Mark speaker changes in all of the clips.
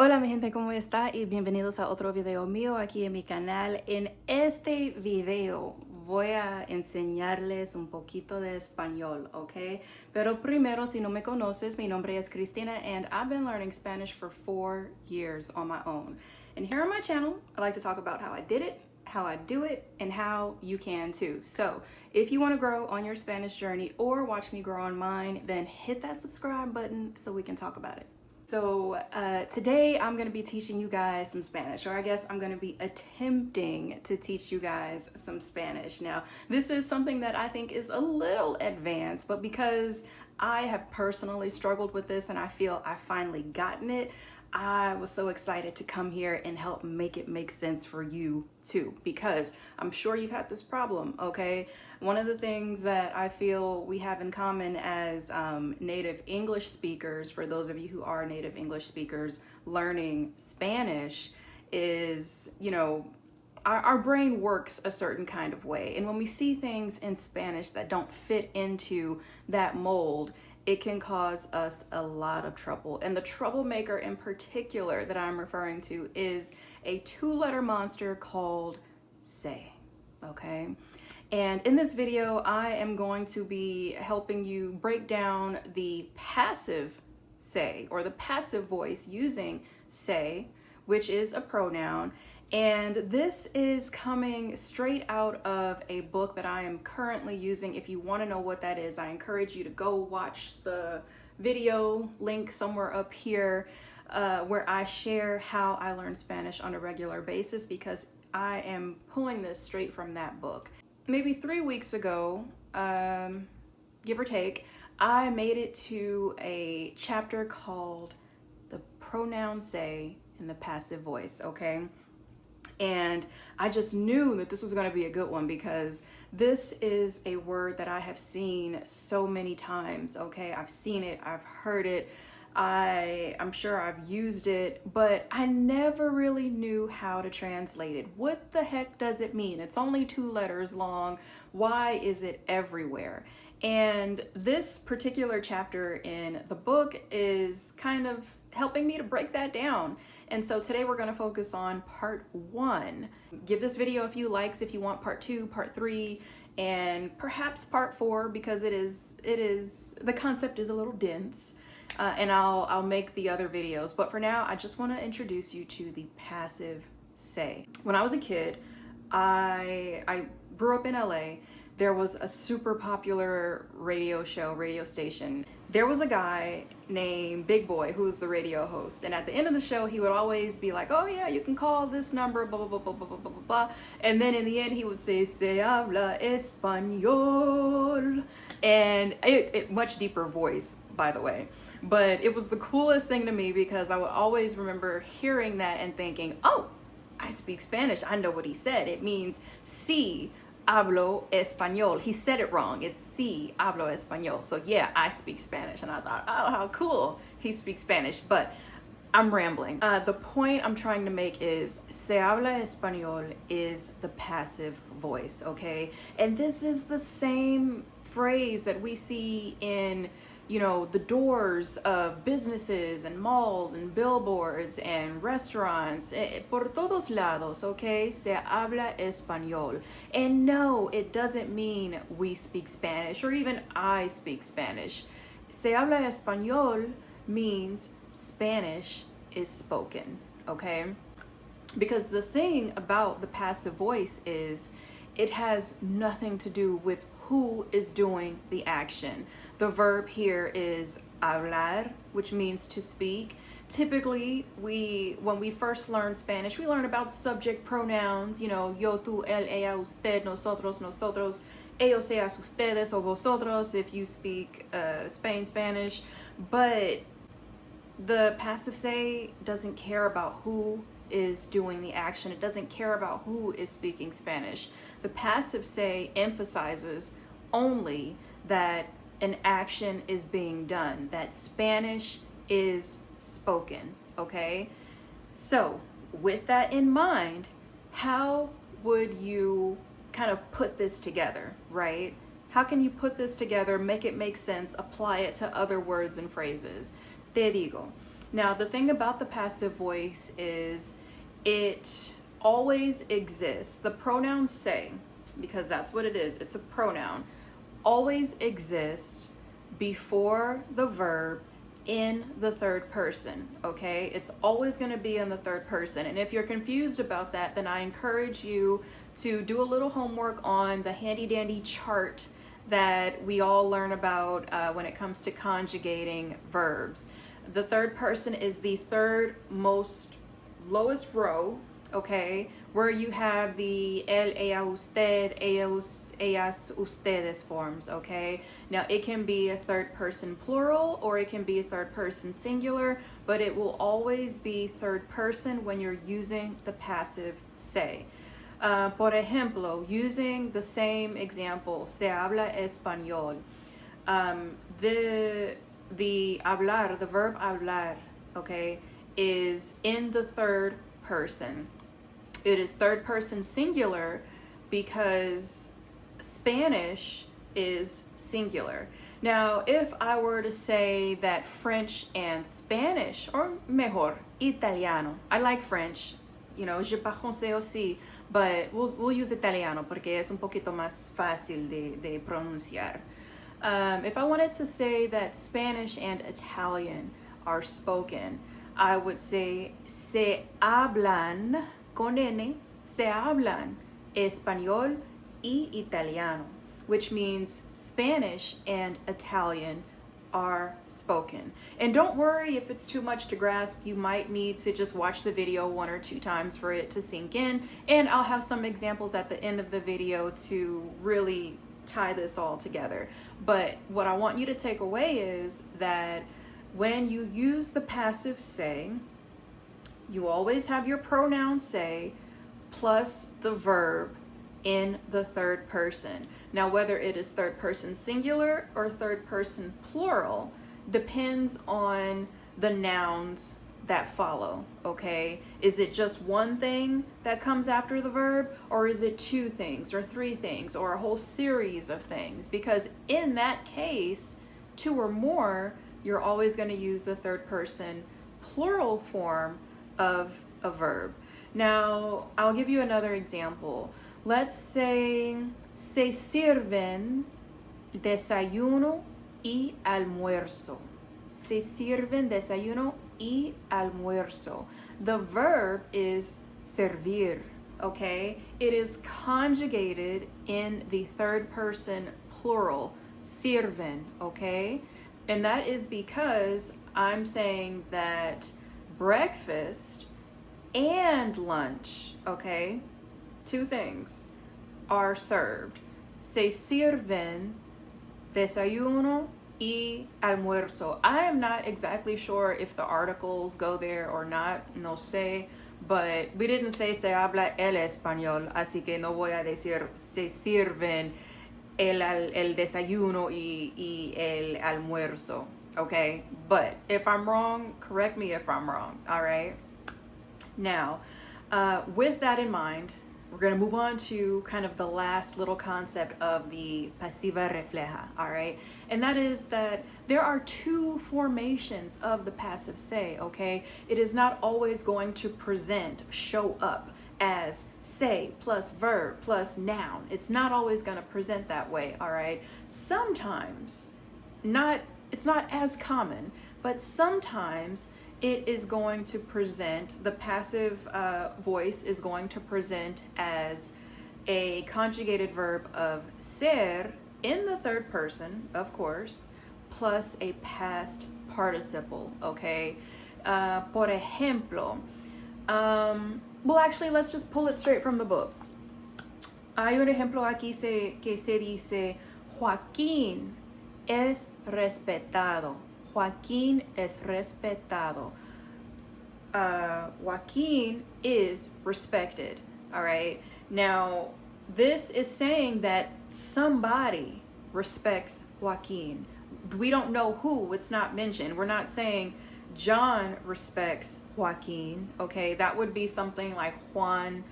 Speaker 1: Hola mi gente, ¿cómo está? Y bienvenidos a otro video mío aquí en mi canal. En este video voy a enseñarles un poquito de español, ¿ok? Pero primero, si no me conoces, mi nombre es Cristina and I've been learning Spanish for 4 years on my own. And here on my channel, I like to talk about how I did it, how I do it, and how you can too. So if you want to grow on your Spanish journey or watch me grow on mine, then hit that subscribe button so we can talk about it. So today I'm going to be teaching you guys some Spanish, or I guess I'm going to be attempting to teach you guys some Spanish. Now, this is something that I think is a little advanced, but because I have personally struggled with this and I feel I finally gotten it, I was so excited to come here and help make it make sense for you too, because I'm sure you've had this problem, okay? One of the things that I feel we have in common as native English speakers, for those of you who are native English speakers learning Spanish, is, our brain works a certain kind of way. And when we see things in Spanish that don't fit into that mold, it can cause us a lot of trouble. And the troublemaker in particular that I'm referring to is a 2-letter monster called say, okay? And in this video, I am going to be helping you break down the passive say, or the passive voice using say, which is a pronoun. And this is coming straight out of a book that I am currently using. If you want to know what that is, I encourage you to go watch the video link somewhere up here where I share how I learn Spanish on a regular basis, because I am pulling this straight from that book. Maybe 3 weeks ago, give or take, I made it to a chapter called the pronoun say in the passive voice, okay? And I just knew that this was going to be a good one, because this is a word that I have seen so many times, okay? I've seen it, I've heard it, I'm sure I've used it, but I never really knew how to translate it. What the heck does it mean? It's only 2 letters long. Why is it everywhere? And this particular chapter in the book is kind of helping me to break that down. And so today we're going to focus on part 1. Give this video a few likes if you want part 2, part 3, and perhaps part 4, because the concept is a little dense. And I'll make the other videos. But for now, I just want to introduce you to the passive say. When I was a kid, I grew up in LA. There was a super popular radio station. There was a guy named Big Boy who was the radio host. And at the end of the show, he would always be like, oh yeah, you can call this number, blah, blah, blah, blah, blah, blah, blah, blah. And then in the end, he would say, se habla español. And it much deeper voice, by the way. But it was the coolest thing to me, because I would always remember hearing that and thinking, oh, I speak Spanish. I know what he said. It means sí hablo español. He said it wrong. It's sí hablo español. So yeah, I speak Spanish. And I thought, oh, how cool. He speaks Spanish. But I'm rambling. The point I'm trying to make is se habla español is the passive voice, okay? And this is the same phrase that we see in, the doors of businesses and malls and billboards and restaurants, por todos lados, okay? Se habla español. And no, it doesn't mean we speak Spanish or even I speak Spanish. Se habla español means Spanish is spoken, okay? Because the thing about the passive voice is it has nothing to do with who is doing the action. The verb here is hablar, which means to speak. Typically, when we first learn Spanish, we learn about subject pronouns, yo, tú, él, ella, usted, nosotros, nosotros, ellos, ellas, ustedes, o vosotros, if you speak Spanish. But the passive say doesn't care about who is doing the action. It doesn't care about who is speaking Spanish. The passive say emphasizes only that an action is being done, that Spanish is spoken, okay? So with that in mind, how would you kind of put this together, right? How can you put this together, make it make sense, apply it to other words and phrases? Te digo. Now, the thing about the passive voice is it always exists. The pronoun say, because that's what it is, it's a pronoun, always exists before the verb in the third person, okay? It's always going to be in the third person. And if you're confused about that, then I encourage you to do a little homework on the handy dandy chart that we all learn about when it comes to conjugating verbs. The third person is the third most lowest row, okay, where you have the él, ella, usted, ellos, ellas, ustedes forms, okay? Now it can be a third person plural or it can be a third person singular, but it will always be third person when you're using the passive say. Por ejemplo, using the same example, se habla español. The hablar, the verb hablar, okay, is in the third person. It is third person singular because Spanish is singular. Now, if I were to say that French and Spanish, or mejor, Italiano, I like French, you know, je parle français aussi, but we'll use Italiano porque es un poquito más fácil de pronunciar. If I wanted to say that Spanish and Italian are spoken, I would say se hablan con N, se hablan español y italiano, which means Spanish and Italian are spoken. And don't worry if it's too much to grasp. You might need to just watch the video 1 or 2 times for it to sink in, and I'll have some examples at the end of the video to really tie this all together. But what I want you to take away is that when you use the passive say, you always have your pronoun say plus the verb in the third person. Now, whether it is third person singular or third person plural depends on the nouns that follow, okay? Is it just one thing that comes after the verb, or is it 2 things or 3 things or a whole series of things? Because in that case, 2 or more, you're always going to use the third person plural form of a verb. Now, I'll give you another example. Let's say se sirven desayuno y almuerzo. Se sirven desayuno y almuerzo. The verb is servir, okay? It is conjugated in the third person plural, sirven, okay? And that is because I'm saying that breakfast and lunch, okay, 2 things, are served. Se sirven desayuno y almuerzo. I am not exactly sure if the articles go there or not, no sé, but we didn't say se habla el español, así que no voy a decir se sirven el desayuno y el almuerzo, okay? But if I'm wrong, correct me if I'm wrong, all right? Now, with that in mind, we're going to move on to kind of the last little concept of the pasiva refleja, all right? And that is that there are 2 formations of the passive say, okay? It is not always going to show up as say plus verb plus noun. It's not always going to present that way, all right? Sometimes, it's not as common, but sometimes it is going to present, the passive voice is going to present as a conjugated verb of ser in the third person, of course, plus a past participle, okay? Por ejemplo, well, actually, let's just pull it straight from the book. Hay un ejemplo aquí que se dice, Joaquín es respetado. Joaquín es respetado. Joaquín is respected, all right? Now, this is saying that somebody respects Joaquín. We don't know who, it's not mentioned. We're not saying John respects Joaquín, okay? That would be something like Juan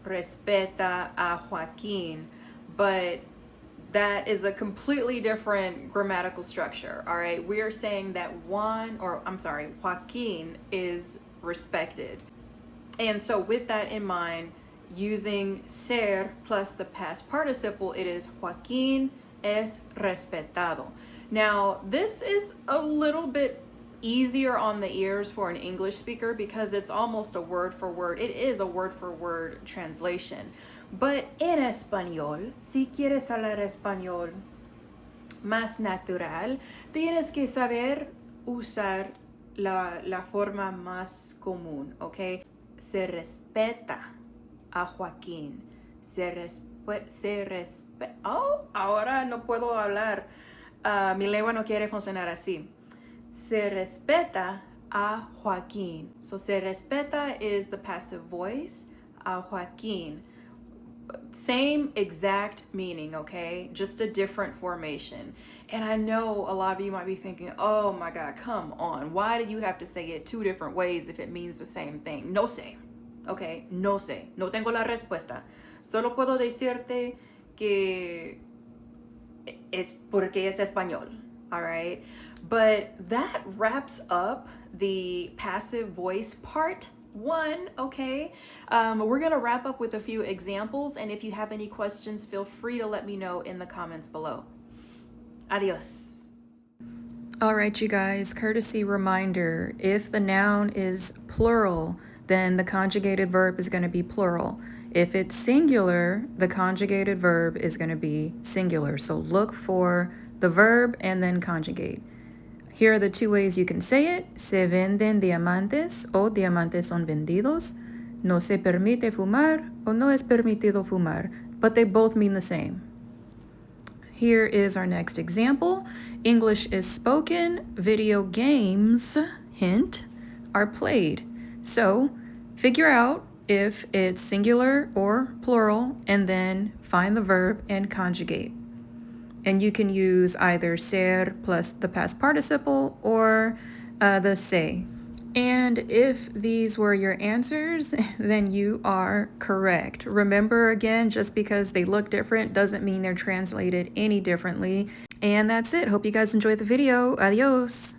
Speaker 1: respeta a Joaquín. But that is a completely different grammatical structure, all right? We are saying that Joaquin is respected. And so with that in mind, using ser plus the past participle, it is Joaquín es respetado. Now, this is a little bit easier on the ears for an English speaker because it's almost a word for word. It is a word for word translation. But en español, si quieres hablar español más natural, tienes que saber usar la forma más común, ¿ok? Se respeta a Joaquín. Oh, ahora no puedo hablar. Mi lengua no quiere funcionar así. Se respeta a Joaquín. So se respeta is the passive voice. A Joaquín. Same exact meaning, okay? Just a different formation. And I know a lot of you might be thinking, oh my God, come on. Why do you have to say it two different ways if it means the same thing? No sé, okay? No sé. No tengo la respuesta. Solo puedo decirte que es porque es español, all right? But that wraps up the passive voice part one, okay? We're gonna wrap up with a few examples, and if you have any questions, feel free to let me know in the comments below. Adios. All right, you guys, courtesy reminder, if the noun is plural, then the conjugated verb is gonna be plural. If it's singular, the conjugated verb is gonna be singular. So look for the verb and then conjugate. Here are the two ways you can say it. Se venden diamantes o diamantes son vendidos. No se permite fumar o no es permitido fumar. But they both mean the same. Here is our next example. English is spoken, video games, hint, are played. So figure out if it's singular or plural and then find the verb and conjugate. And you can use either ser plus the past participle or the se. And if these were your answers, then you are correct. Remember, again, just because they look different doesn't mean they're translated any differently. And that's it. Hope you guys enjoyed the video. Adios.